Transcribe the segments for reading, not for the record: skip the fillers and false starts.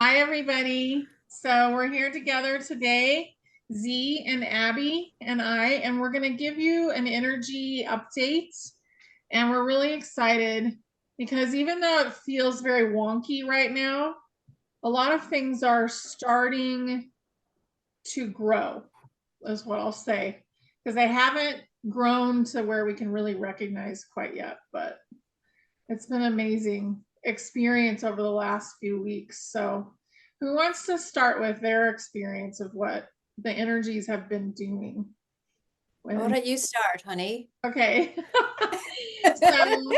Hi, everybody. So we're here together today, Z and Abby and and we're going to give you an energy update. And we're really excited because even though it feels very wonky right now, a lot of things are starting to grow, is what I'll say, because they haven't grown to where we can really recognize quite yet, but it's been an amazing experience over the last few weeks. So, who wants to start with their experience of what the energies have been doing? Why When don't you start, honey? okay, so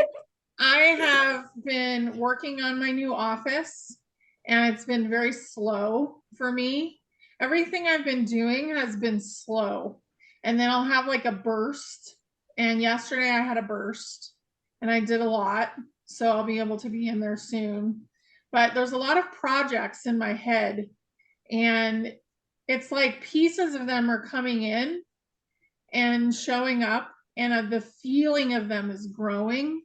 I have been working on my new office, and it's been very slow for me. Everything I've been doing has been slow, and then I'll have like a burst. And yesterday I had a burst, and I did a lot, so I'll be able to be in there soon. But there's a lot of projects in my head, and it's like pieces of them are coming in and showing up, and the feeling of them is growing,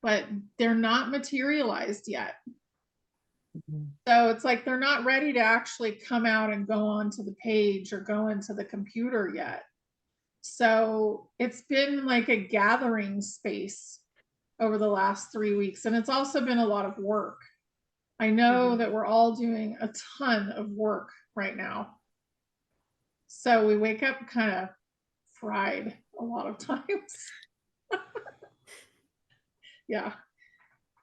but they're not materialized yet. Mhm. So it's like they're not ready to actually come out and go onto the page or go into the computer yet. So it's been like a gathering space over the last 3 weeks. And it's also been a lot of work. I know Mhm. that we're all doing a ton of work right now. So we wake up kind of fried a lot of times. Yeah.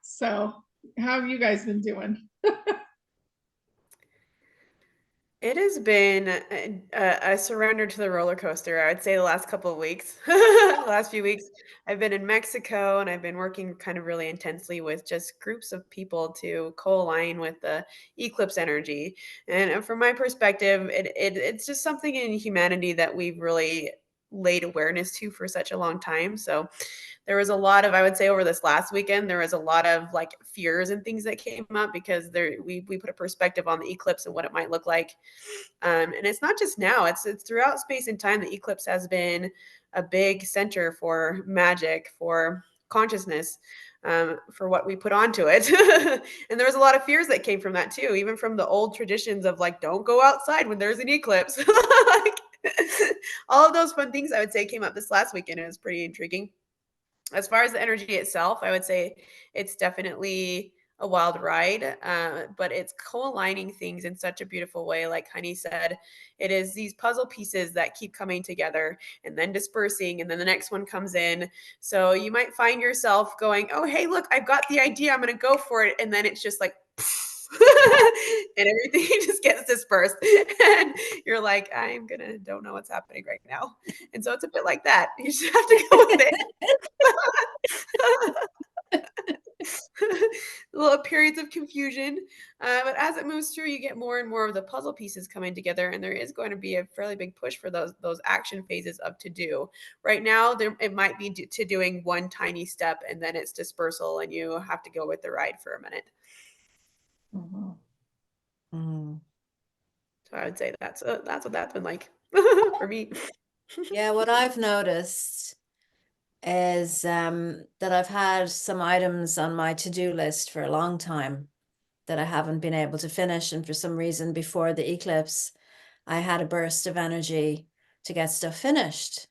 So how have you guys been doing? It has been a surrender to the roller coaster, I would say the last couple of weeks. The last few weeks, I've been in Mexico and I've been working kind of really intensely with just groups of people to co-align with the eclipse energy. And from my perspective, it's just something in humanity that we've really laid awareness to for such a long time. So there was a lot of, I would say, over this last weekend, there was a lot of like fears and things that came up because we put a perspective on the eclipse and what it might look like. And it's not just now, it's throughout space and time. The eclipse has been a big center for magic, for consciousness, for what we put onto it. And there was a lot of fears that came from that too, even from the old traditions of like, don't go outside when there's an eclipse. Like, all of those fun things I would say came up this last weekend. It was pretty intriguing. As far as the energy itself, I would say it's definitely a wild ride, but it's co-aligning things in such a beautiful way. Like Honey said, it is these puzzle pieces that keep coming together and then dispersing, and then the next one comes in. So you might find yourself going, "Oh, hey, look, I've got the idea. I'm going to go for it," and then it's just like. And everything just gets dispersed and you're like, don't know what's happening right now. And so it's a bit like that. You just have to go with it. Little periods of confusion, but as it moves through, you get more and more of the puzzle pieces coming together, and there is going to be a fairly big push for those action phases of to do. Right now, there it might be to doing one tiny step, and then it's dispersal, and you have to go with the ride for a minute. Mhm. Mm. So I would say that's what that's been like for me. Yeah, what I've noticed is that I've had some items on my to-do list for a long time that I haven't been able to finish. And for some reason, before the eclipse, I had a burst of energy to get stuff finished.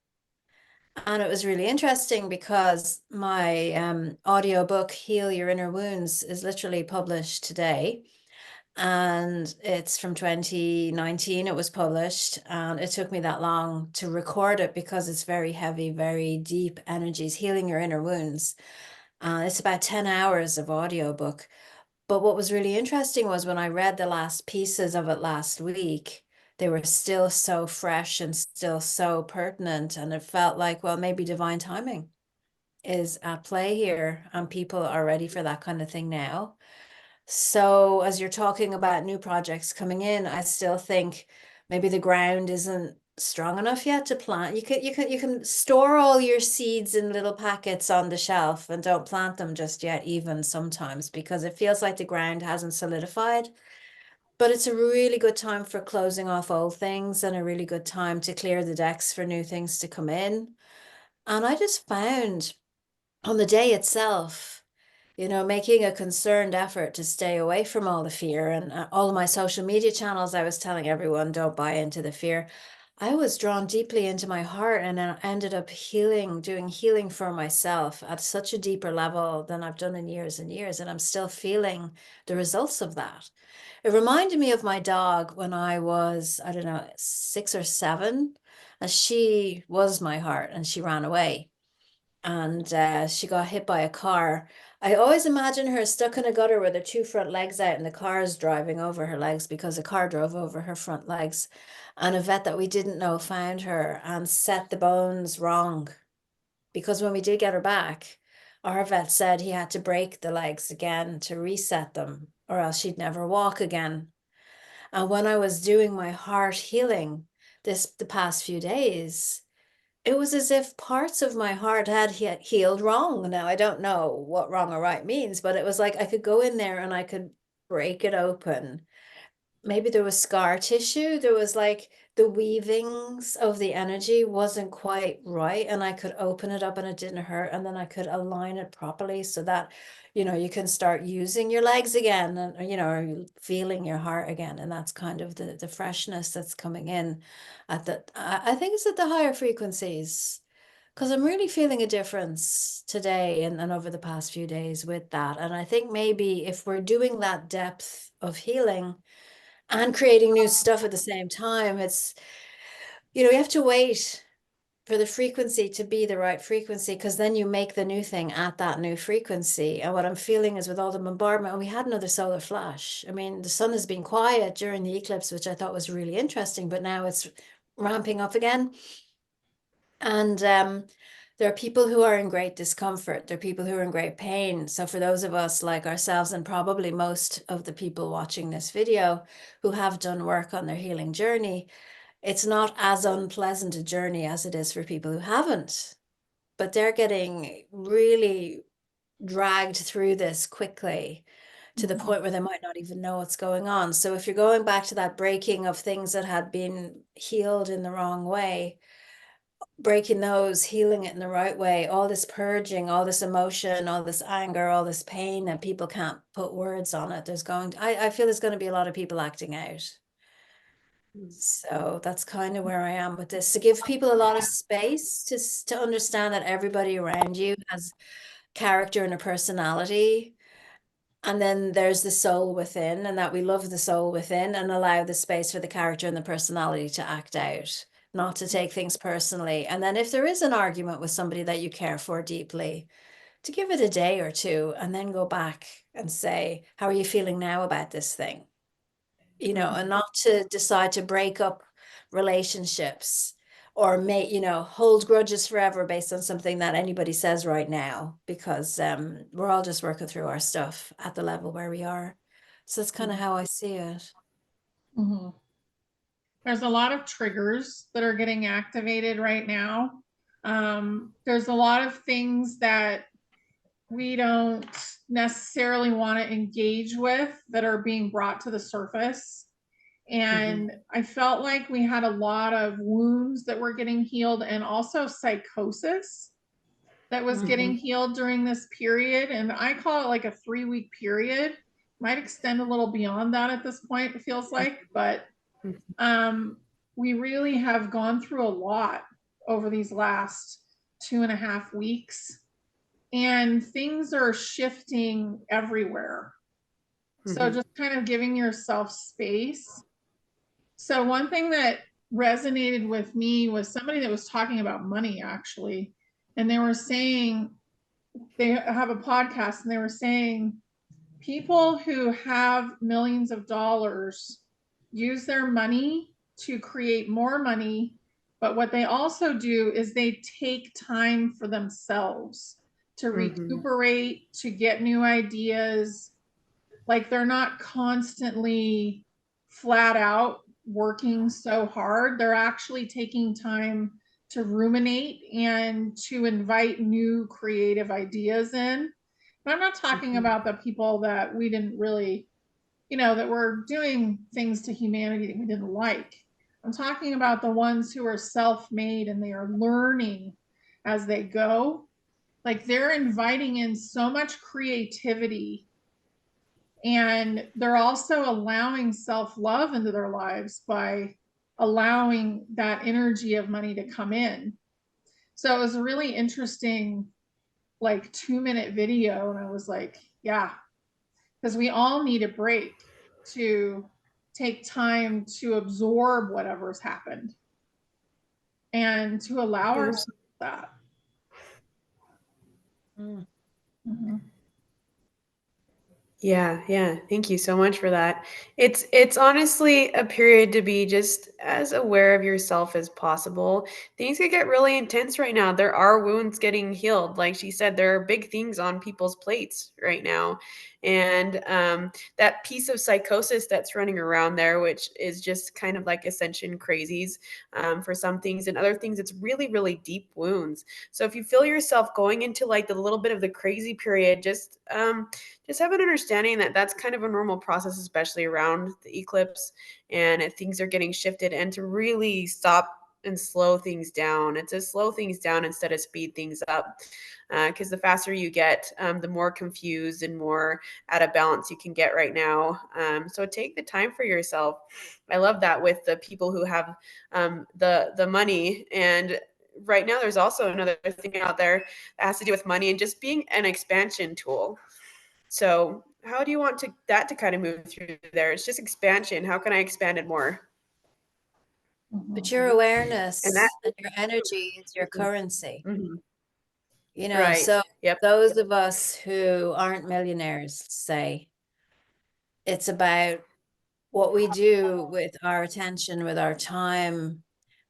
And it was really interesting because my audiobook, Heal Your Inner Wounds, is literally published today. And it's from 2019. It was published, and it took me that long to record it because it's very heavy, very deep energies, healing your inner wounds. It's about 10 hours of audiobook. But what was really interesting was when I read the last pieces of it last week, they were still so fresh and still so pertinent. And it felt like, well, maybe divine timing is at play here, and people are ready for that kind of thing now. So as you're talking about new projects coming in, I still think maybe the ground isn't strong enough yet to plant. You can store all your seeds in little packets on the shelf and don't plant them just yet, even sometimes, because it feels like the ground hasn't solidified. But it's a really good time for closing off old things and a really good time to clear the decks for new things to come in. And I just found on the day itself, making a concerned effort to stay away from all the fear. And all of my social media channels, I was telling everyone, don't buy into the fear. I was drawn deeply into my heart, and I ended up doing healing for myself at such a deeper level than I've done in years and years. And I'm still feeling the results of that. It reminded me of my dog when I was, I don't know, 6 or 7, and she was my heart and she ran away, and she got hit by a car. I always imagine her stuck in a gutter with her two front legs out and the car is driving over her legs because a car drove over her front legs. And a vet that we didn't know found her and set the bones wrong, because when we did get her back, our vet said he had to break the legs again to reset them or else she'd never walk again. And when I was doing my heart healing the past few days, it was as if parts of my heart had healed wrong. Now, I don't know what wrong or right means, but it was like I could go in there and I could break it open. Maybe there was scar tissue. There was like the weavings of the energy wasn't quite right. And I could open it up and it didn't hurt. And then I could align it properly so that, you can start using your legs again and, or feeling your heart again. And that's kind of the freshness that's coming in I think it's at the higher frequencies, because I'm really feeling a difference today and over the past few days with that. And I think maybe if we're doing that depth of healing and creating new stuff at the same time, we have to wait for the frequency to be the right frequency, because then you make the new thing at that new frequency. And what I'm feeling is with all the bombardment, and we had another solar flash. I mean, the sun has been quiet during the eclipse, which I thought was really interesting, but now it's ramping up again. And there are people who are in great discomfort. There are people who are in great pain. So for those of us like ourselves, and probably most of the people watching this video who have done work on their healing journey, it's not as unpleasant a journey as it is for people who haven't. But they're getting really dragged through this quickly to the point where they might not even know what's going on. So if you're going back to that breaking of things that had been healed in the wrong way, breaking those, healing it in the right way, all this purging, all this emotion, all this anger, all this pain that people can't put words on it, I feel there's going to be a lot of people acting out. So that's kind of where I am with this, to give people a lot of space to understand that everybody around you has character and a personality. And then there's the soul within, and that we love the soul within and allow the space for the character and the personality to act out, not to take things personally. And then if there is an argument with somebody that you care for deeply, to give it a day or two and then go back and say, how are you feeling now about this thing? And not to decide to break up relationships or hold grudges forever based on something that anybody says right now, because we're all just working through our stuff at the level where we are. So that's kind of how I see it. Mm-hmm. There's a lot of triggers that are getting activated right now. There's a lot of things that we don't necessarily want to engage with that are being brought to the surface. And I felt like we had a lot of wounds that were getting healed, and also psychosis that was getting healed during this period. And I call it like a 3-week period. Might extend a little beyond that at this point, it feels like, but we really have gone through a lot over these last 2.5 weeks, and things are shifting everywhere. So just kind of giving yourself space. So one thing that resonated with me was somebody that was talking about money, actually. And they were saying, they have a podcast, and they were saying people who have millions of dollars use their money to create more money. But what they also do is they take time for themselves to recuperate, to get new ideas. Like they're not constantly flat out working so hard. They're actually taking time to ruminate and to invite new creative ideas in. But I'm not talking about the people that we didn't really, that were doing things to humanity that we didn't like. I'm talking about the ones who are self-made and they are learning as they go. Like they're inviting in so much creativity, and they're also allowing self-love into their lives by allowing that energy of money to come in. So it was a really interesting, like 2-minute video. And I was like, yeah, because we all need a break to take time to absorb whatever's happened and to allow Yes. ourselves that. Mm. Mhm. Yeah. Thank you so much for that. It's honestly a period to be just as aware of yourself as possible. Things could get really intense right now. There are wounds getting healed. Like she said, there are big things on people's plates right now. And that piece of psychosis that's running around there, which is just kind of like ascension crazies for some things, and other things, it's really, really deep wounds. So if you feel yourself going into like the little bit of the crazy period, just have an understanding that that's kind of a normal process, especially around the eclipse, and if things are getting shifted, and to really stop and slow things down. And to slow things down instead of speed things up. Because the faster you get, the more confused and more out of balance you can get right now. So take the time for yourself. I love that with the people who have the money. And right now, there's also another thing out there that has to do with money and just being an expansion tool. So how do you want that to kind of move through there? It's just expansion. How can I expand it more? But Mhm. your And that, awareness and your energy is your currency. mhm, right. So Yep. those of us who aren't millionaires say it's about what we do with our attention, with our time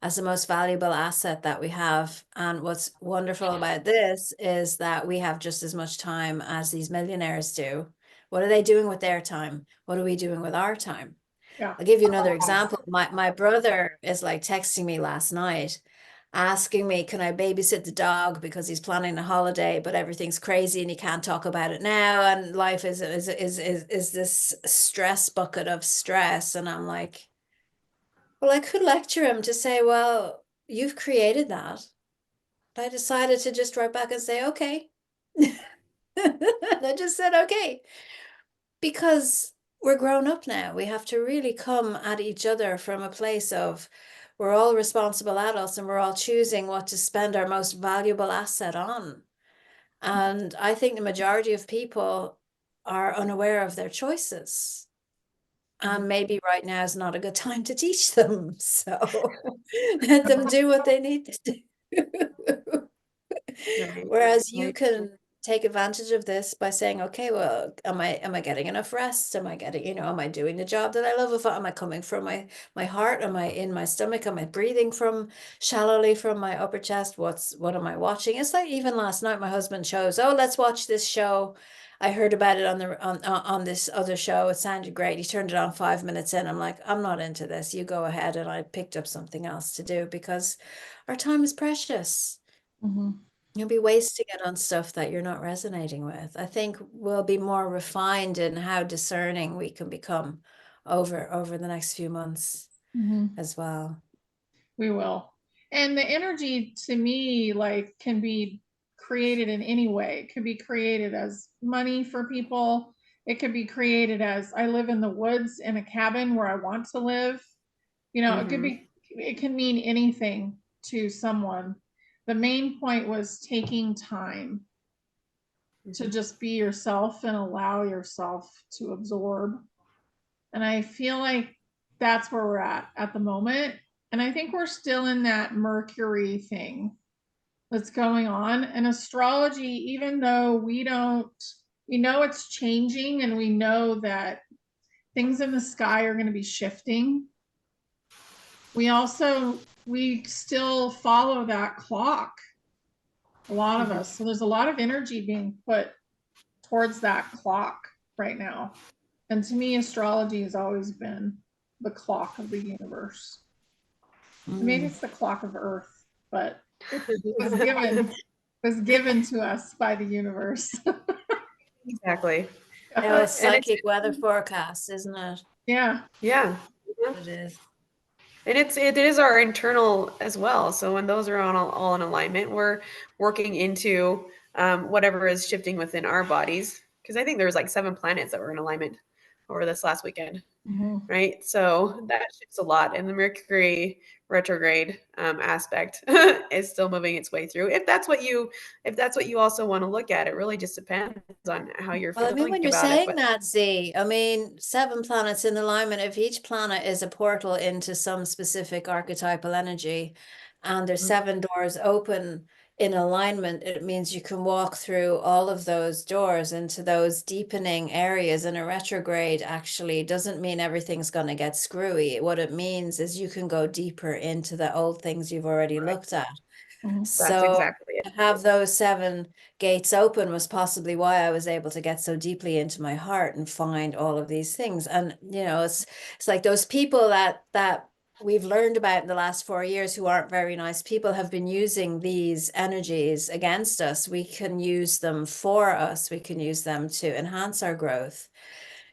as the most valuable asset that we have. And what's wonderful about this is that we have just as much time as these millionaires do. What are they doing with their time? What are we doing with our time? Yeah. I'll give you another example. My brother is like texting me last night, asking me, can I babysit the dog because he's planning a holiday, but everything's crazy and he can't talk about it now, and life is this stress bucket of stress. And I'm like, well, I could lecture him to say, well, you've created that. But I decided to just write back and say, okay. And I just said, okay, because we're grown up now. We have to really come at each other from a place of we're all responsible adults and we're all choosing what to spend our most valuable asset on. And I think the majority of people are unaware of their choices. And maybe right now is not a good time to teach them. So let them do what they need to do. Right. Whereas you Right. can take advantage of this by saying, okay, well, am I getting enough rest? Am I getting, am I doing the job that I love? If am I coming from my heart? Am I in my stomach? Am I breathing from shallowly from my upper chest? What am I watching? It's like even last night my husband chose, oh, let's watch this show. I heard about it on this other show. It sounded great. He turned it on 5 minutes in. I'm like, I'm not into this. You go ahead. And I picked up something else to do because our time is precious. Mhm. You'll be wasting it on stuff that you're not resonating with. I think we'll be more refined in how discerning we can become over the next few months Mhm. as well. We will. And the energy to me, like, can be created in any way. It could be created as money for people. It could be created as I live in the woods in a cabin where I want to live. It could Mm-hmm. be, it can mean anything to someone. The main point was taking time to Mm-hmm. just be yourself and allow yourself to absorb. And I feel like that's where we're at the moment. And I think we're still in that Mercury thing that's going on. And astrology, even though we know it's changing and we know that things in the sky are going to be shifting, we still follow that clock, a lot of Mm-hmm. us. So there's a lot of energy being put towards that clock right now. And to me, astrology has always been the clock of the universe. Maybe it's the clock of Earth, but it was given to us by the universe. Exactly. It's And it's psychic weather forecast, isn't it? Yeah. yeah. It is. And it is our internal as well. So when those are all in alignment, we're working into whatever is shifting within our bodies. Because I think there was like 7 planets that were in alignment over this last weekend. Right, so that shifts a lot, and the Mercury retrograde aspect is still moving its way through. If that's what you also want to look at, it really just depends on how you're Well, I mean, feeling when you're about it. saying But that, Z, I mean, 7 planets in alignment, if each planet is a portal into some specific archetypal energy, and there's 7 doors open in alignment, it means you can walk through all of those doors into those deepening areas. And a retrograde actually doesn't mean everything's going to get screwy. What it means is you can go deeper into the old things you've already looked at. that's So exactly it. to have those 7 gates open was possibly why I was able to get so deeply into my heart and find all of these things. And it's like those people that we've learned about in the last 4 years who aren't very nice people have been using these energies against us. We can use them for us. We can use them to enhance our growth.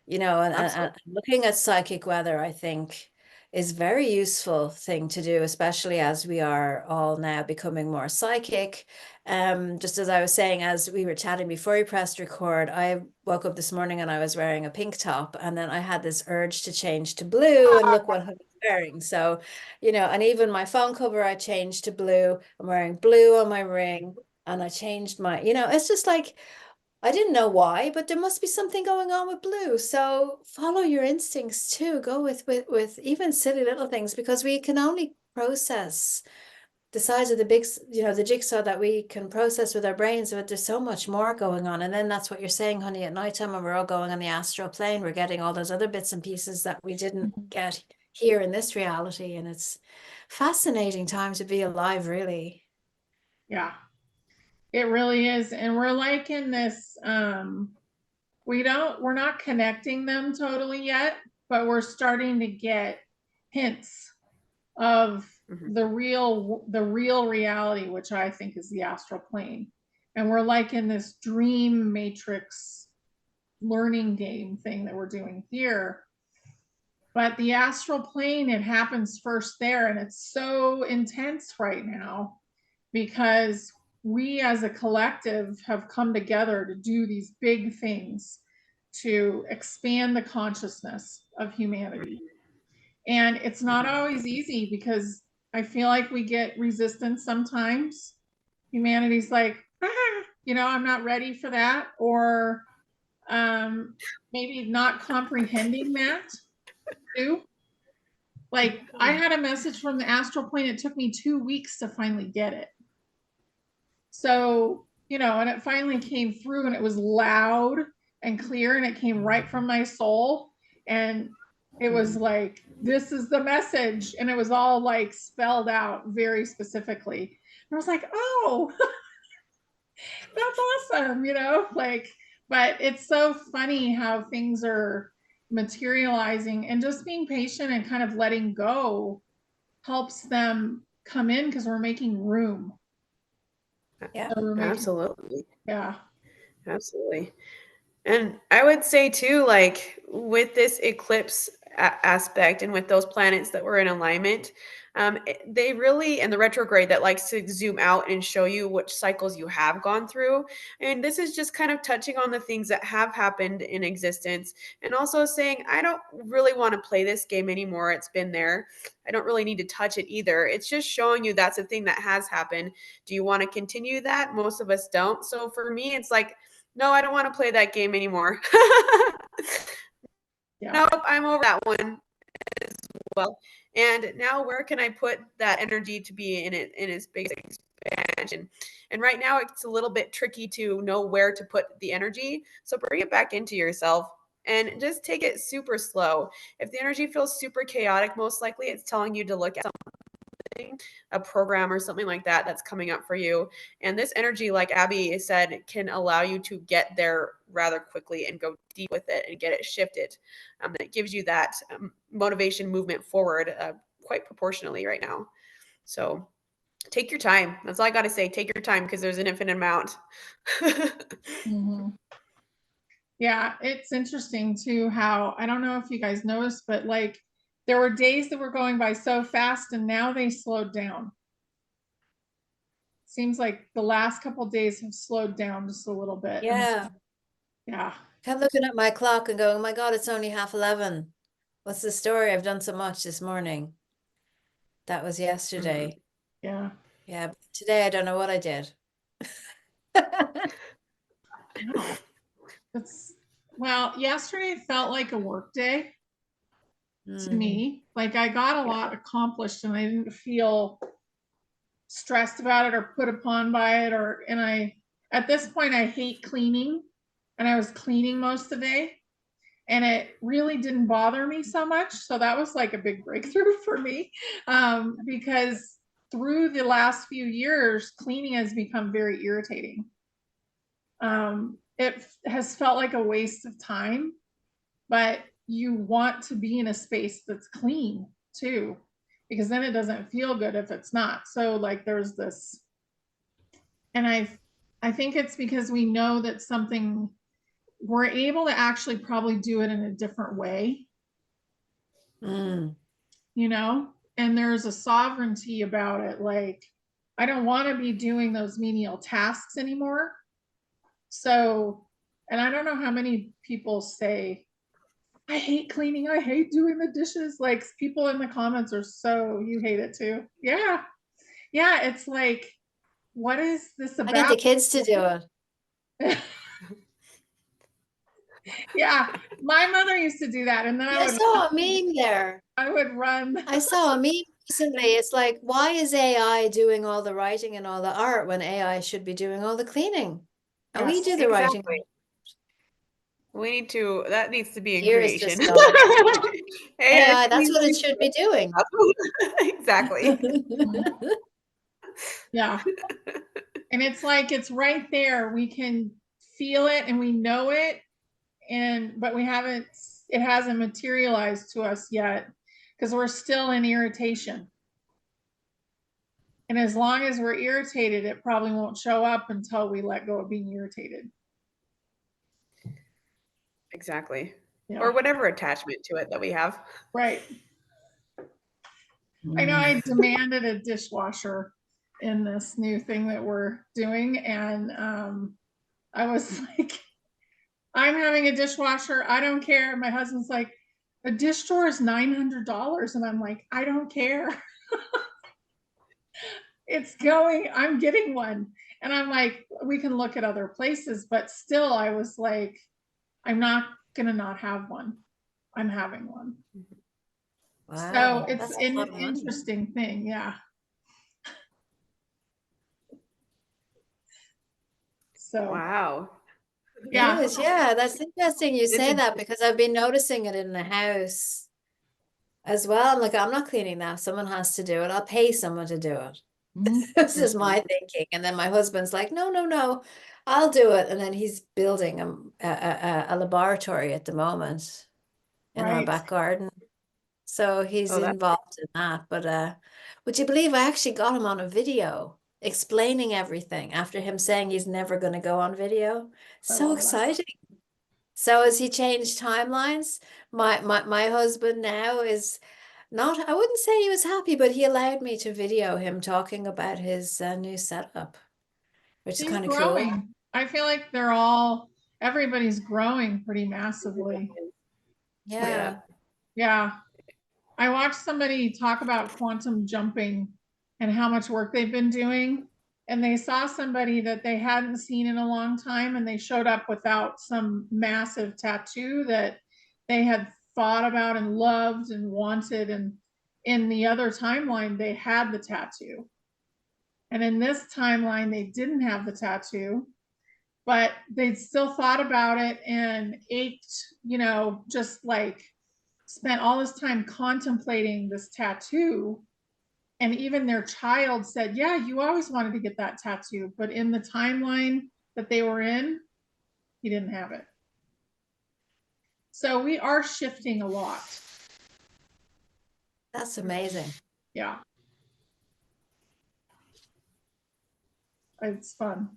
And looking at psychic weather, I think, is very useful thing to do, especially as we are all now becoming more psychic. Just as I was saying, as we were chatting before we pressed record, I woke up this morning and I was wearing a pink top, and then I had this urge to change to blue, and look what I was wearing. So, and even my phone cover, I changed to blue. I'm wearing blue on my ring, and I changed it's just like, I didn't know why, but there must be something going on with blue. So follow your instincts too. Go with even silly little things, because we can only process the size of the big, the jigsaw that we can process with our brains, but there's so much more going on. And then that's what you're saying, honey, at nighttime when we're all going on the astral plane, we're getting all those other bits and pieces that we didn't get here in this reality. And it's fascinating time to be alive, really. Yeah, it really is. And we're like in this, we're not connecting them totally yet, but we're starting to get hints of the real reality, which I think is the astral plane. And we're like in this dream matrix learning game thing that we're doing here. But the astral plane, it happens first there, and it's so intense right now because we as a collective have come together to do these big things to expand the consciousness of humanity. And it's not always easy because I feel like we get resistance sometimes. Humanity's like, I'm not ready for that, or maybe not comprehending that too. Like, I had a message from the astral plane. It took me 2 weeks to finally get it. So, and it finally came through, and it was loud and clear, and it came right from my soul. And it was like, this is the message. And it was all like spelled out very specifically. And I was like, oh, that's awesome, but it's so funny how things are materializing, and just being patient and kind of letting go helps them come in because we're making room. Yeah, absolutely. Yeah. Absolutely. And I would say too, like with this eclipse aspect and with those planets that were in alignment, they really, and the retrograde that likes to zoom out and show you which cycles you have gone through. And this is just kind of touching on the things that have happened in existence, and also saying, I don't really want to play this game anymore. It's been there. I don't really need to touch it either. It's just showing you that's a thing that has happened. Do you want to continue that? Most of us don't. So for me, it's like, no, I don't want to play that game anymore. Yeah. Nope, I'm over that one as well. And now where can I put that energy to be in its biggest expansion? And right now it's a little bit tricky to know where to put the energy. So bring it back into yourself and just take it super slow. If the energy feels super chaotic, most likely it's telling you to look at a program or something like that that's coming up for you. And this energy, like Abby said, can allow you to get there rather quickly and go deep with it and get it shifted. It gives you that motivation movement forward quite proportionally right now. So take your time. That's all I got to say. Take your time, because there's an infinite amount. Yeah, it's interesting too how, I don't know if you guys noticed, but like there were days that were going by so fast, and now they slowed down. seems like the last couple days have slowed down just a little bit. Yeah. Yeah. Kept looking at my clock and going, oh my God, it's only 11:30. What's the story? I've done so much this morning. That was yesterday. Yeah. Yeah. But today, I don't know what I did. No. Well, yesterday felt like a work day to me. Like I got a lot accomplished and I didn't feel stressed about it or put upon by it at this point I hate cleaning and I was cleaning most of the day and it really didn't bother me so much. So that was like a big breakthrough for me because through the last few years, cleaning has become very irritating. It has felt like a waste of time, but you want to be in a space that's clean too, because then it doesn't feel good if it's not. So like there's this, and I think it's because we know that something we're able to actually probably do it in a different way, you know, and there's a sovereignty about it. Like, I don't want to be doing those menial tasks anymore. So, and I don't know how many people say, I hate cleaning. I hate doing the dishes. Like people in the comments are so, you hate it too. Yeah. Yeah. It's like, what is this I get the about? kids to do it. Yeah. My mother used to do that. And then I saw a meme there. I would run. I saw a meme recently. It's like, why is AI doing all the writing and all the art when AI should be doing all the cleaning? And we Yes, do the writing. Exactly. We need to, that needs to be in Here is creation. just gone. AI, That's what it should be doing. exactly. Yeah. And it's like it's right there. We can feel it and we know it. But it hasn't materialized to us yet because we're still in irritation. And as long as we're irritated, it probably won't show up until we let go of being irritated. Exactly. Yeah. Or whatever attachment to it that we have. Right. I know I demanded a dishwasher in this new thing that we're doing. And I was like, I'm having a dishwasher. I don't care. My husband's like, a dish drawer is $900. And I'm like, I don't care. It's going, I'm getting one. And I'm like, we can look at other places, but still, I was like, I'm not going to not have one. I'm having one. Wow, So it's an interesting thing. Yeah. So, wow. Yeah. It is, yeah, that's interesting you say that because I've been noticing it in the house as well. Like, I'm not cleaning that. Someone has to do it. I'll pay someone to do it. This is my thinking. And then my husband's like, no, no, no, I'll do it. And then he's building a laboratory at the moment in our back garden. So he's involved in that. But would you believe I actually got him on a video explaining everything after him saying he's never going to go on video? So exciting. So as he changed timelines, my husband now is not, I wouldn't say he was happy, but he allowed me to video him talking about his new setup, which is kind of cool. I feel like everybody's growing pretty massively. Yeah. Yeah. I watched somebody talk about quantum jumping and how much work they've been doing. And they saw somebody that they hadn't seen in a long time, and they showed up without some massive tattoo that they had thought about and loved and wanted. And in the other timeline, they had the tattoo. And in this timeline, they didn't have the tattoo, but they'd still thought about it and ached, just like spent all this time contemplating this tattoo. And even their child said, yeah, you always wanted to get that tattoo. But in the timeline that they were in, he didn't have it. So we are shifting a lot. That's amazing. Yeah. It's fun.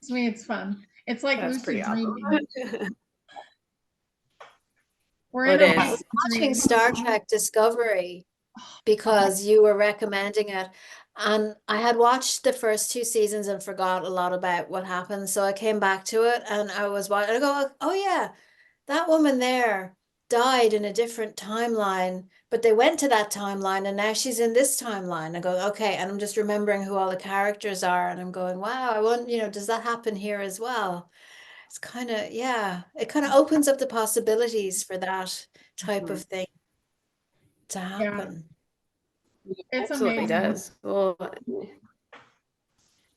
To me, it's fun. It's like lucid dreaming. I was watching Star Trek Discovery because you were recommending it. And I had watched the first two seasons and forgot a lot about what happened. So I came back to it and I was watching, I go, oh yeah, that woman there died in a different timeline, but they went to that timeline and now she's in this timeline. I go, okay. And I'm just remembering who all the characters are. And I'm going, wow, I want, does that happen here as well? It's kind of, yeah, it kind of opens up the possibilities for that type of Mhm. thing to Yeah, happen. it's Absolutely amazing. does. Well,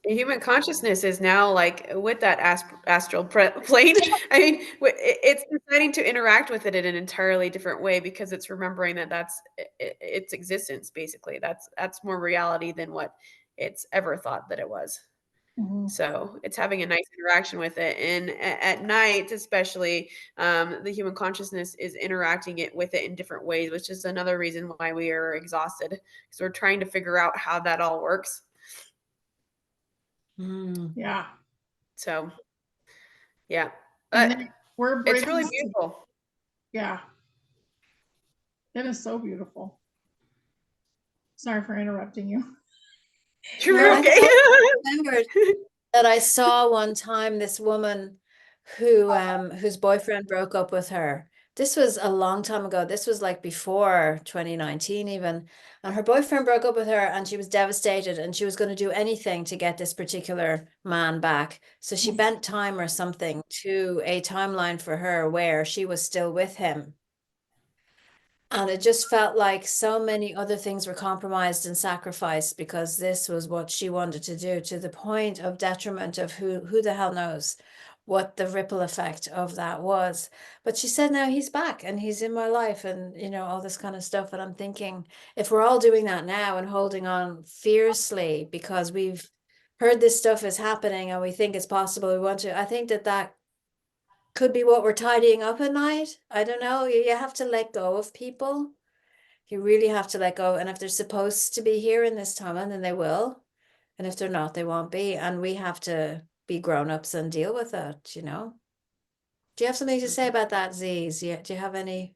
human consciousness is now like with that astral plane. I mean, it's deciding to interact with it in an entirely different way because it's remembering that that's its existence. Basically, that's more reality than what it's ever thought that it was. Mhm. So it's having a nice interaction with it, and at night, especially, the human consciousness is interacting it with it in different ways, which is another reason why we are exhausted because we're trying to figure out how that all works. Mm. Yeah. So yeah, And but then we're it's really bridges to, beautiful. yeah, it is so beautiful. Sorry for interrupting you. No, You're okay. I remembered that I saw one time this woman whose boyfriend broke up with her. This was a long time ago. This was like before 2019 even. And her boyfriend broke up with her and she was devastated and she was going to do anything to get this particular man back. So she bent time or something to a timeline for her where she was still with him. And it just felt like so many other things were compromised and sacrificed because this was what she wanted to do, to the point of detriment of who the hell knows what the ripple effect of that was. But she said now he's back and he's in my life and all this kind of stuff. And I'm thinking if we're all doing that now and holding on fiercely because we've heard this stuff is happening and we think it's possible, we want to, I think that could be what we're tidying up at night. I don't know. You have to let go of people. You really have to let go. And if they're supposed to be here in this timeline, then they will. And if they're not, they won't be. And we have to be grown-ups and deal with it. Do you have something to say about that, Z's? Do you have any?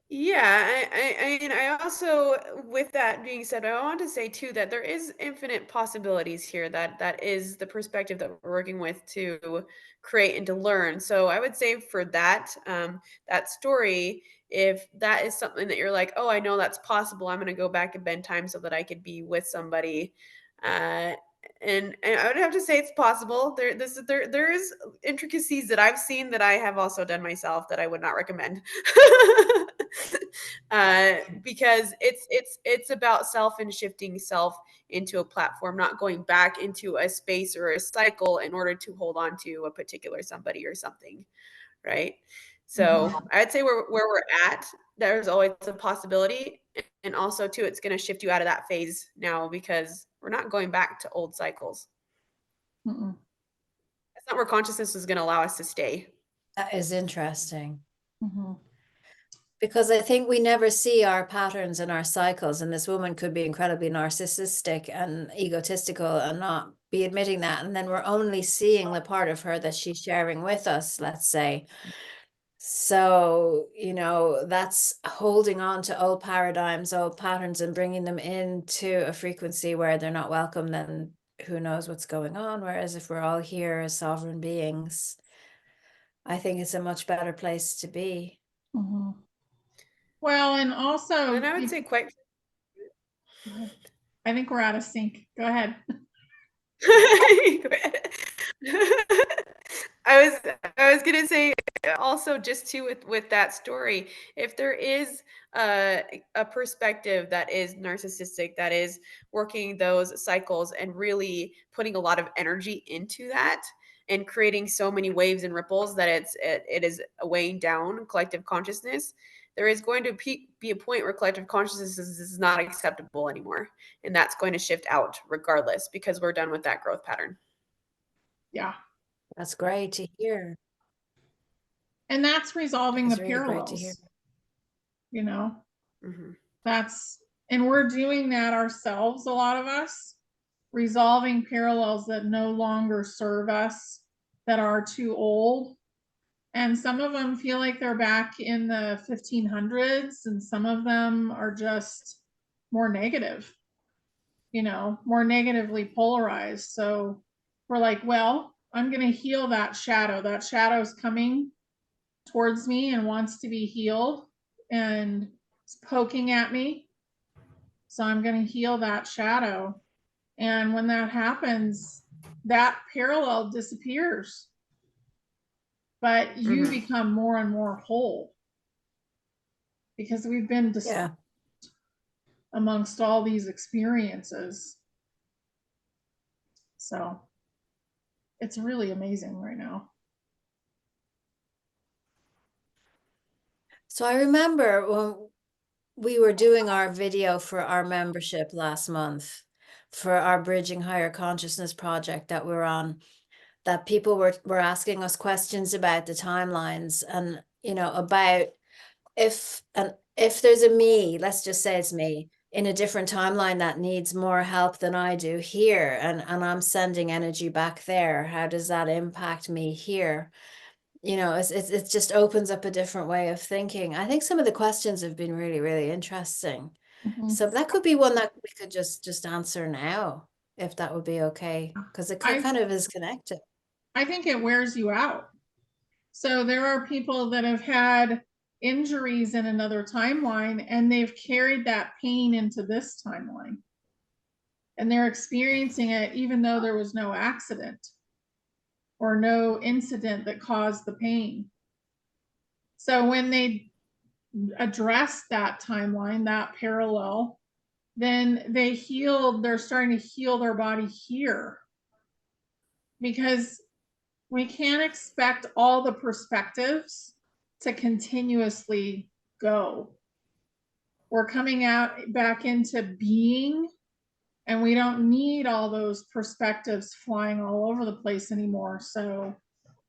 Yeah, I mean, I also, with that being said, I want to say too that there is infinite possibilities here. That is the perspective that we're working with to create and to learn. So I would say for that, that story, if that is something that you're like, oh, I know that's possible, I'm going to go back and bend time so that I could be with somebody. Uh, and I would have to say it's possible. There is intricacies that I've seen that I have also done myself that I would not recommend. Because it's about self and shifting self into a platform, not going back into a space or a cycle in order to hold on to a particular somebody or something, right? Mhm. So I'd say where we're at, there's always a possibility, and also too, it's going to shift you out of that phase now because we're not going back to old cycles. Mm-mm. That's not where consciousness is going to allow us to stay. That is interesting. Mhm. Because I think we never see our patterns and our cycles. And this woman could be incredibly narcissistic and egotistical and not be admitting that. And then we're only seeing the part of her that she's sharing with us, let's say. So, that's holding on to old paradigms, old patterns, and bringing them into a frequency where they're not welcome, then who knows what's going on. Whereas if we're all here as sovereign beings, I think it's a much better place to be. Mhm. Well, and also, And I would say quite I think we're out of sync. Go ahead. I was I was gonna say also just too with that story, if there is a perspective that is narcissistic, that is working those cycles and really putting a lot of energy into that and creating so many waves and ripples that it is weighing down collective consciousness, there is going to be a point where collective consciousness is not acceptable anymore. And that's going to shift out regardless because we're done with that growth pattern. Yeah. That's great to hear. And that's resolving the That's really great to hear. parallels, you know, Mm-hmm. that's, and we're doing that ourselves, a lot of us, resolving parallels that no longer serve us, that are too old. And some of them feel like they're back in the 1500s, and some of them are just more negative. more negatively polarized. So we're like, well, I'm going to heal that shadow. That shadow's coming towards me and wants to be healed and it's poking at me. So I'm going to heal that shadow. And when that happens, that parallel disappears. But you become more and more whole because we've been amongst all these experiences. So it's really amazing right now. So I remember when we were doing our video for our membership last month for our Bridging Higher Consciousness project that we're on, that people were asking us questions about the timelines and, about if there's a me, let's just say it's me, in a different timeline that needs more help than I do here, and I'm sending energy back there, how does that impact me here? It just opens up a different way of thinking. I think some of the questions have been really, really interesting. So that could be one that we could just answer now, if that would be okay, because it kind of is connected. I think it wears you out. So there are people that have had injuries in another timeline and they've carried that pain into this timeline. And they're experiencing it even though there was no accident or no incident that caused the pain. So when they address that timeline, that parallel, then they're starting to heal their body here. Because we can't expect all the perspectives to continuously go. We're coming out back into being, and we don't need all those perspectives flying all over the place anymore. So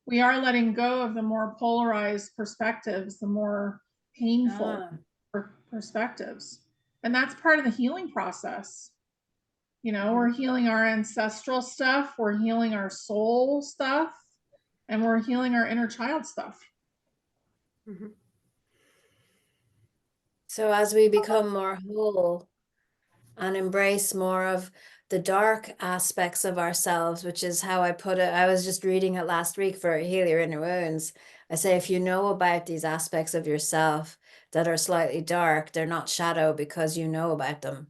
we are letting go of the more polarized perspectives, the more painful perspectives. And that's part of the healing process. We're healing our ancestral stuff, we're healing our soul stuff, and we're healing our inner child stuff. So as we become more whole and embrace more of the dark aspects of ourselves, which is how I put it. I was just reading it last week for Heal Your Inner Wounds. I say, if you know about these aspects of yourself that are slightly dark, they're not shadow because you know about them.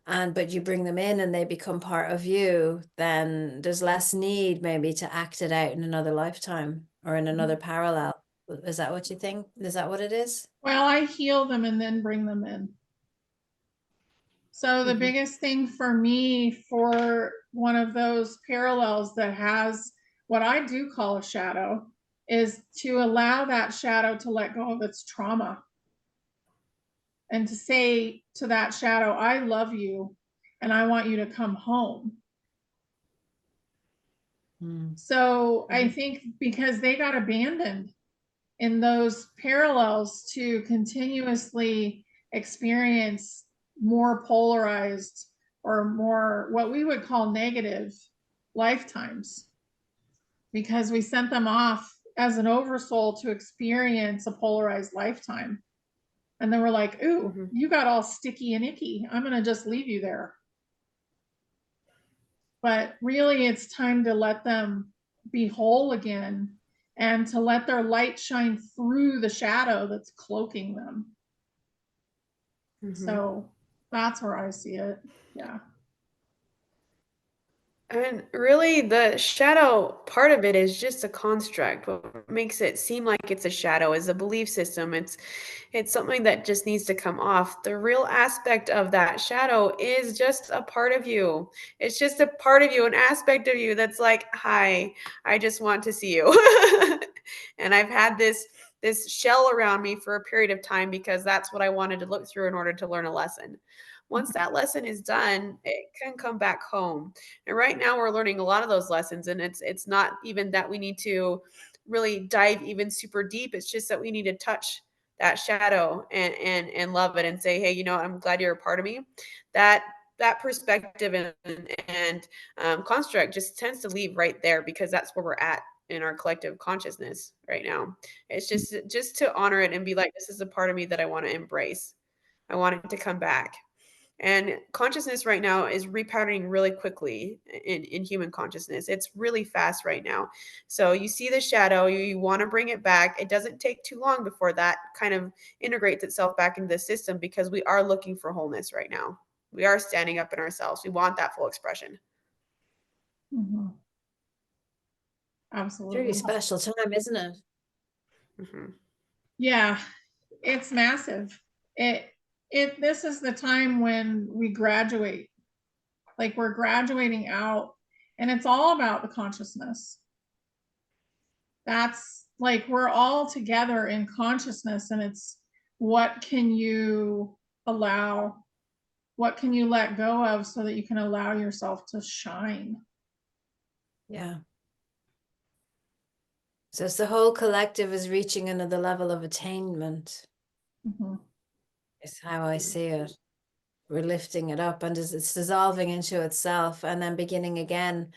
But you bring them in and they become part of you, then there's less need maybe to act it out in another lifetime or in another parallel. Is that what you think? Is that what it is? Well, I heal them and then bring them in. So the biggest thing for me for one of those parallels that has what I do call a shadow is to allow that shadow to let go of its trauma and to say to that shadow, I love you and I want you to come home. So I think because they got abandoned in those parallels to continuously experience more polarized or more what we would call negative lifetimes, because we sent them off as an oversoul to experience a polarized lifetime. And then we're like, ooh, you got all sticky and icky. I'm going to just leave you there. But really, it's time to let them be whole again and to let their light shine through the shadow that's cloaking them. So that's where I see it. Yeah. And really, the shadow part of it is just a construct. What makes it seem like it's a shadow is a belief system. It's something that just needs to come off. The real aspect of that shadow is just a part of you. It's just a part of you, an aspect of you that's like, hi, I just want to see you. And I've had this shell around me for a period of time because that's what I wanted to look through in order to learn a lesson. Once that lesson is done, it can come back home. And right now we're learning a lot of those lessons, and it's not even that we need to really dive even super deep. It's just that we need to touch that shadow and love it and say, hey, I'm glad you're a part of me. That perspective and construct just tends to leave right there because that's where we're at in our collective consciousness right now. It's just to honor it and be like, this is a part of me that I want to embrace. I want it to come back. And consciousness right now is repatterning really quickly in human consciousness. It's really fast right now. So you see the shadow, you want to bring it back. It doesn't take too long before that kind of integrates itself back into the system, because we are looking for wholeness right now. We are standing up in ourselves. We want that full expression. Mhm. It's a really Absolutely. special time, isn't it? Mhm. Yeah, it's massive. This is the time when we graduate. Like we're graduating out, and it's all about the consciousness. That's like we're all together in consciousness, and it's what can you allow? What can you let go of so that you can allow yourself to shine? Yeah. So it's the whole collective is reaching another level of attainment, Mhm. is how I see it. We're lifting it up, and it's dissolving into itself and then beginning again,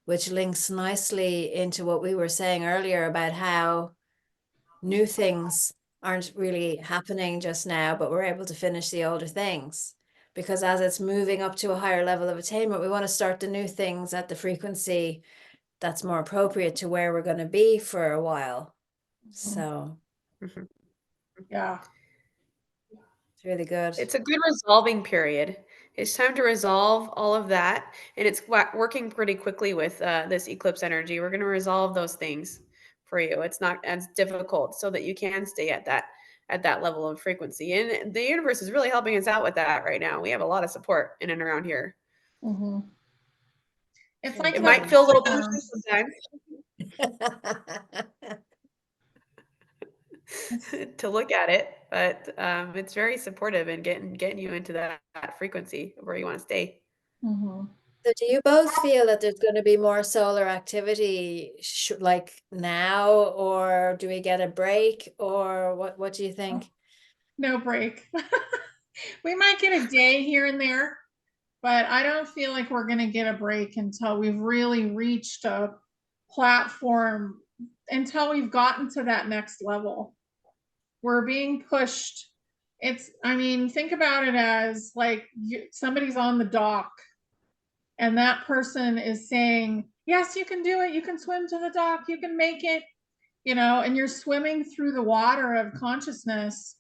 which links nicely into what we were saying earlier about how new things aren't really happening just now, but we're able to finish the older things. Because as it's moving up to a higher level of attainment, we want to start the new things at the frequency that's more appropriate to where we're going to be for a while. So Mhm. Yeah. it's really good. It's a good resolving period. It's time to resolve all of that, and it's working pretty quickly with this eclipse energy. We're going to resolve those things for you. It's not as difficult, so that you can stay at that level of frequency. And the universe is really helping us out with that right now. We have a lot of support in and around here. Mhm. It's Really like It the might good. feel a little um, pushy sometimes it's to look at it, but it's very supportive and getting you into that frequency of where you want to stay. mhm. So do you both feel that there's going to be more solar activity like now, or do we get a break, or what do you think? No break. We might get a day here and there, but I don't feel like we're going to get a break until we've really reached a platform, until we've gotten to that next level. We're being pushed. I mean, think about it as like somebody's on the dock, and that person is saying, yes, you can do it. You can swim to the dock. You can make it, and you're swimming through the water of consciousness,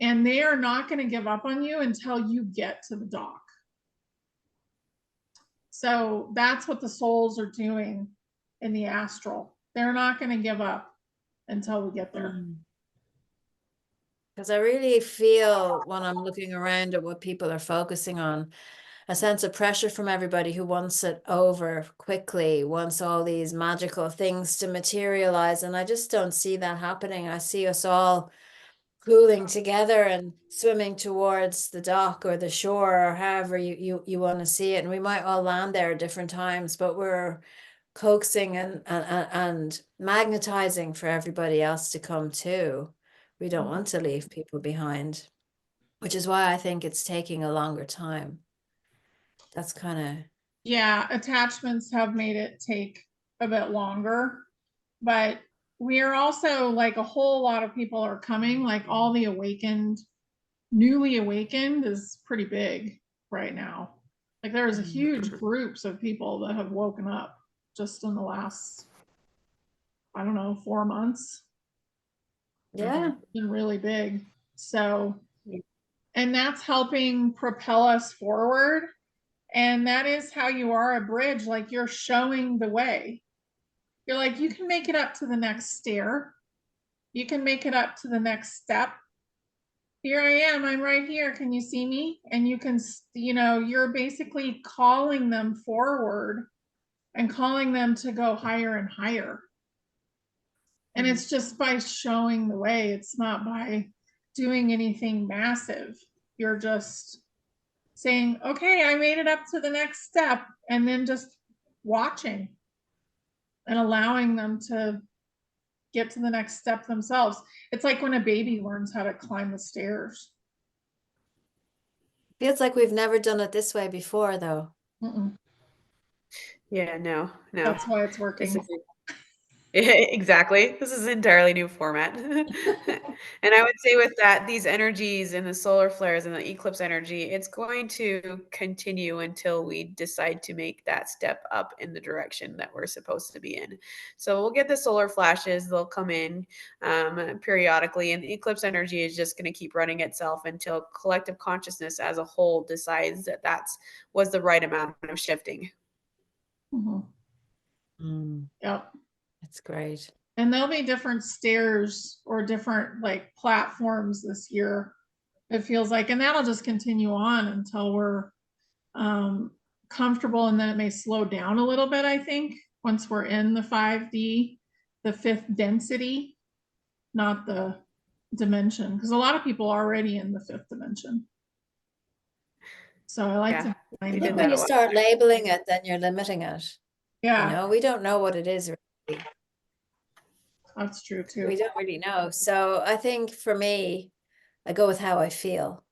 and they are not going to give up on you until you get to the dock. So that's what the souls are doing in the astral. They're not going to give up until we get there. Because I really feel when I'm looking around at what people are focusing on, a sense of pressure from everybody who wants it over quickly, wants all these magical things to materialize. And I just don't see that happening. I see us all pooling together and swimming towards the dock or the shore, or however you want to see it. And we might all land there at different times, but we're coaxing and magnetizing for everybody else to come too. We don't want to leave people behind, which is why I think it's taking a longer time. That's kind of Yeah, attachments have made it take a bit longer, but we are also like a whole lot of people are coming, like all the awakened, newly awakened is pretty big right now. Like there's a huge groups of people that have woken up just in the last, I don't know, 4 months. yeah. It's been really big. So, and that's helping propel us forward. And that is how you are a bridge. Like you're showing the way. You're like, you can make it up to the next stair. You can make it up to the next step. Here I am. I'm right here. Can you see me? And you can, you're basically calling them forward and calling them to go higher and higher. And it's just by showing the way. It's not by doing anything massive. You're just saying, okay, I made it up to the next step, and then just watching and allowing them to get to the next step themselves. It's like when a baby learns how to climb the stairs. Feels like we've never done it this way before, though. Mm-mm. Yeah, no. That's why it's This working. is Exactly. This is an entirely new format. And I would say with that, these energies and the solar flares and the eclipse energy, it's going to continue until we decide to make that step up in the direction that we're supposed to be in. So we'll get the solar flashes, they'll come in periodically, and the eclipse energy is just going to keep running itself until collective consciousness as a whole decides that that's was the right amount of shifting. Mhm. Mm, Yep. that's great. And there'll be different stairs or different like platforms this year, it feels like, and that'll just continue on until we're comfortable, and then it may slow down a little bit, I think, once we're in the 5D, the fifth density, not the dimension, because a lot of people are already in the fifth dimension. So I like Yeah, to we I find did think them. when that a you while start back. labeling it, then you're limiting it. You Yeah, know, we don't know what it is really. that's true too. We don't really know. So I think for me, I go with how I feel.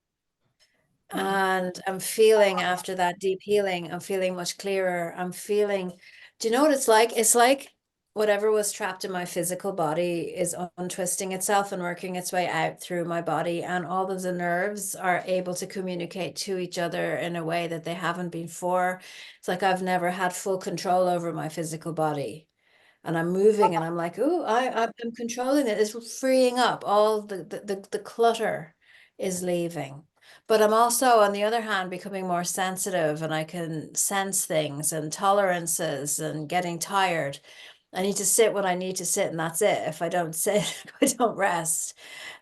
And I'm feeling after that deep healing, I'm feeling much clearer. I'm feeling, do you know what it's like? It's like whatever was trapped in my physical body is untwisting itself and working its way out through my body. And all of the nerves are able to communicate to each other in a way that they haven't before. It's like I've never had full control over my physical body. And I'm moving and I'm like, oh, I'm controlling it. It's freeing up. All the clutter is leaving. But I'm also, on the other hand, becoming more sensitive and I can sense things and tolerances and getting tired. I need to sit when I need to sit, and that's it. If I don't sit, if I don't rest,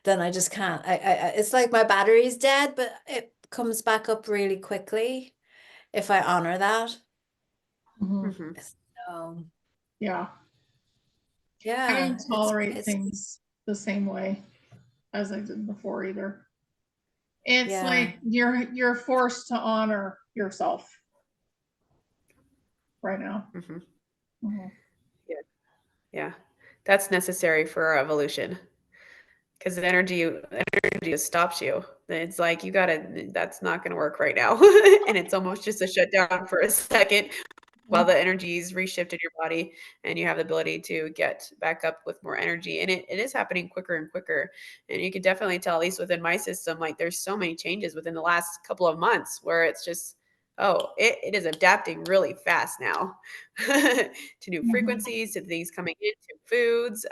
then I just can't. It's like my battery's dead, but it comes back up really quickly if I honor that. Mhm. Mhm. So Yeah, I yeah, don't tolerate it's things the same way as I did before either. It's yeah. like you're forced to honor yourself right now. Mhm. Mhm. Yeah, yeah. That's necessary for our evolution because the energy just stops you. It's like you gotta that's not gonna work right now. And it's almost just a shutdown for a second while the energy's reshift in your body and you have the ability to get back up with more energy. And it is happening quicker and quicker. And you can definitely tell, at least within my system, like there's so many changes within the last couple of months where it's just, oh, it is adapting really fast now to new Mhm. frequencies, to things coming into foods.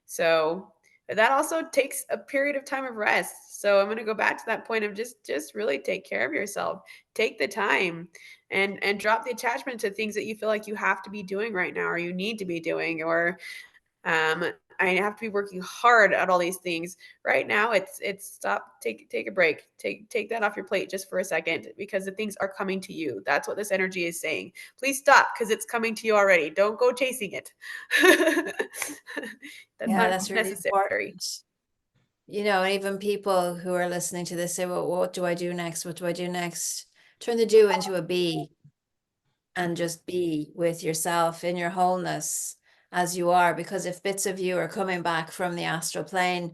So that also takes a period of time of rest. So I'm going to go back to that point of just really take care of yourself. Take the time and drop the attachment to things that you feel like you have to be doing right now or you need to be doing or um I have to be working hard at all these things right now. It's stop, take a break, take that off your plate just for a second because the things are coming to you. That's what this energy is saying. Please stop because it's coming to you already. Don't go chasing it. That's Yeah, not that's really necessary. important. You know, and even people who are listening to this say, well, what do I do next? What do I do next? Turn the do into a be and just be with yourself in your wholeness as you are. Because if bits of you are coming back from the astral plane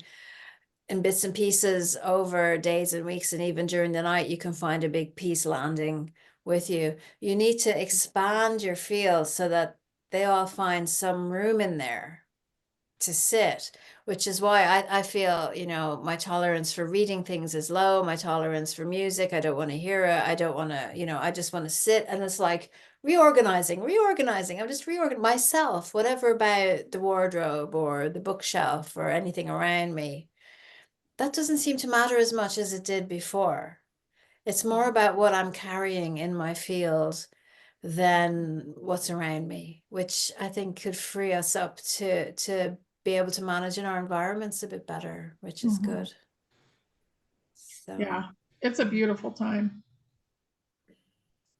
in bits and pieces over days and weeks, and even during the night, you can find a big piece landing with you. You need to expand your field so that they all find some room in there to sit, which is why I feel, you know, my tolerance for reading things is low, my tolerance for music, I don't want to hear it, I don't want to, you know, I just want to sit. And it's like reorganizing. I'm just reorganizing myself, whatever about the wardrobe or the bookshelf or anything around me. That doesn't seem to matter as much as it did before. It's more about what I'm carrying in my field than what's around me, which I think could free us up to be able to manage in our environments a bit better, which is Mhm. good. So, Yeah, it's a beautiful time.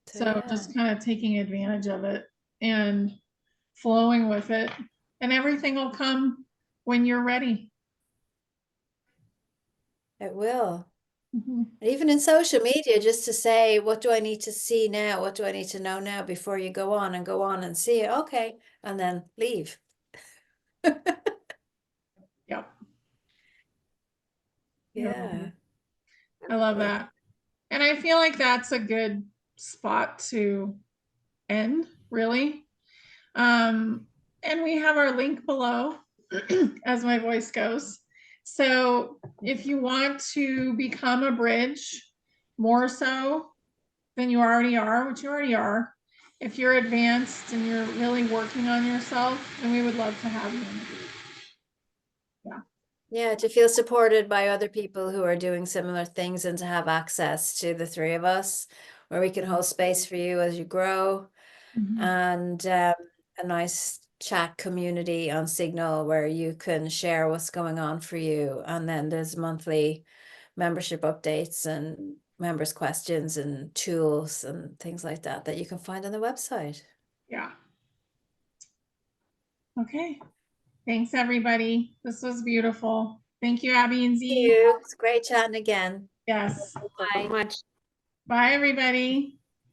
so So yeah, just kind of taking advantage of it and flowing with it, and everything will come when you're ready. it will. Mhm. Even in social media, just to say, what do I need to see now? What do I need to know now before you go on and see it? Okay. And then leave. Yep. Yeah, I love Absolutely. that. And I feel like that's a good spot to end, really. Um, And we have our link below as my voice goes. So if you want to become a bridge more so than you already are, which you already are, if you're advanced and you're really working on yourself, then we would love to have you in the group. Yeah, to feel supported by other people who are doing similar things and to have access to the three of us where we can hold space for you as you grow and a nice chat community on Signal where you can share what's going on for you. And then there's monthly membership updates and members' questions and tools and things like that that you can find on the website. Yeah. Okay. Thanks, everybody. This was beautiful. Thank you, Abby and Thank Z. you. It's great chatting again. Yes. So much. Bye, everybody.